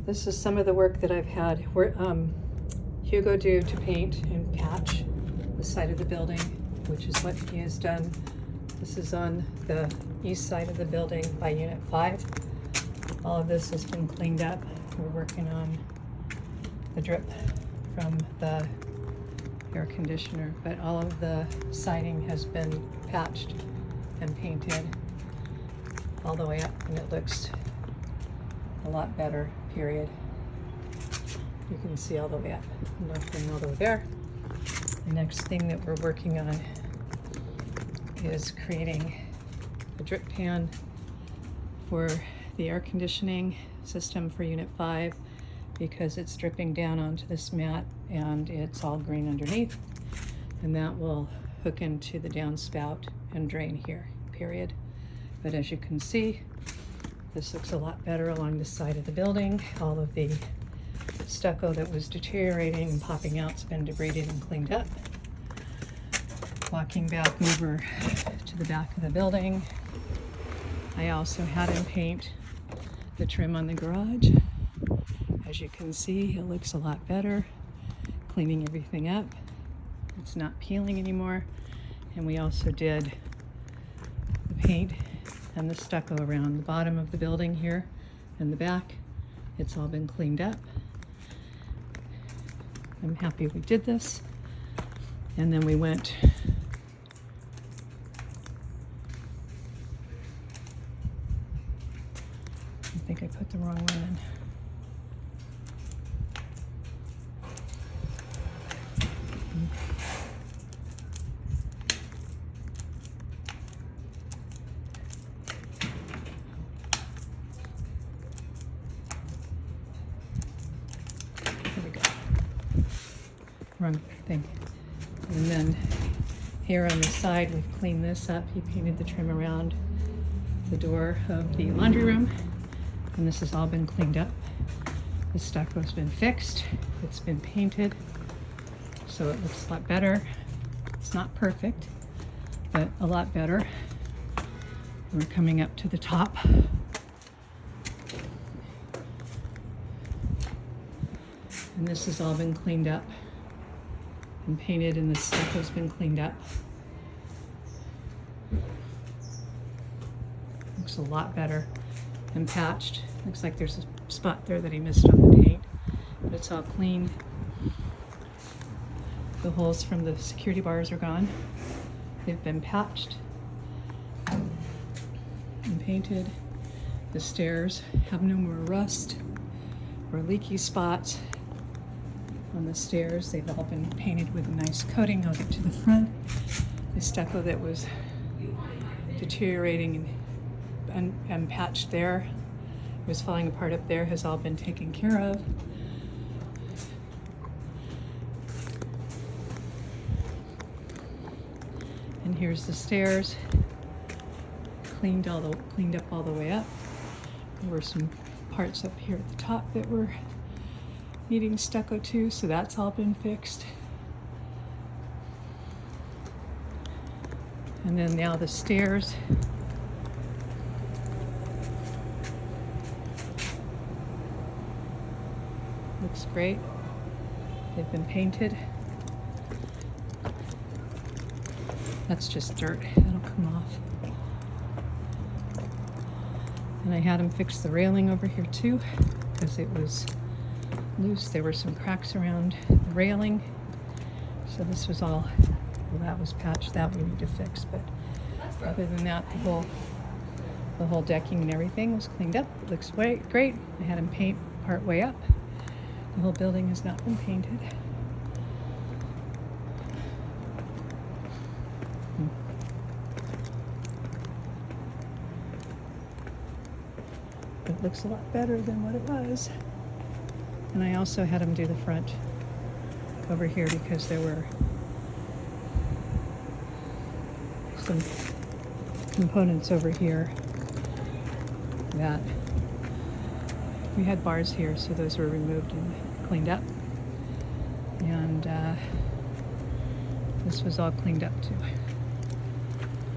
This is some of the work that I've had Hugo do to paint and patch the side of the building, which is what he has done. This is on the east side of the building by Unit 5. All of this has been cleaned up. We're working on the drip from the air conditioner, but all of the siding has been patched and painted all the way up, and it looks a lot better, period. You can see all the way up, nothing all the way there. The next thing that we're working on is creating a drip pan for the air conditioning system for Unit 5, because it's dripping down onto this mat and it's all green underneath, and that will hook into the downspout and drain here, period. But as you can see, this looks a lot better along the side of the building. All of the stucco that was deteriorating and popping out has been debrided and cleaned up. Walking back over to the back of the building, I also had him paint the trim on the garage. As you can see, it looks a lot better, cleaning everything up. It's not peeling anymore. And we also did the paint and the stucco around the bottom of the building here and the back. It's all been cleaned up. I'm happy we did this. And then we went I think I put the wrong one in. There we go. Wrong thing. And then here on the side, we've cleaned this up. He painted the trim around the door of the laundry room, and this has all been cleaned up. The stucco's been fixed. It's been painted, so it looks a lot better. It's not perfect, but a lot better. We're coming up to the top. And this has all been cleaned up and painted, and the stucco's been cleaned up. Looks a lot better and patched. Looks like there's a spot there that he missed on the paint, but it's all clean. The holes from the security bars are gone. They've been patched and painted. The stairs have no more rust or leaky spots on the stairs. They've all been painted with a nice coating. I'll get to the front. The stucco that was deteriorating and patched there, was falling apart up there, has all been taken care of. And here's the stairs, cleaned up all the way up. There were some parts up here at the top that were needing stucco too, so that's all been fixed. And then now the stairs. Looks great. They've been painted. That's just dirt. That'll come off. And I had him fix the railing over here too, because it was loose. There were some cracks around the railing. So this was all, well, that was patched. That we need to fix. But other than that, the whole decking and everything was cleaned up. It looks great. I had him paint part way up. The whole building has not been painted. It looks a lot better than what it was. And I also had him do the front over here because there were some components over here that we had bars here, so those were removed and cleaned up. And this was all cleaned up too.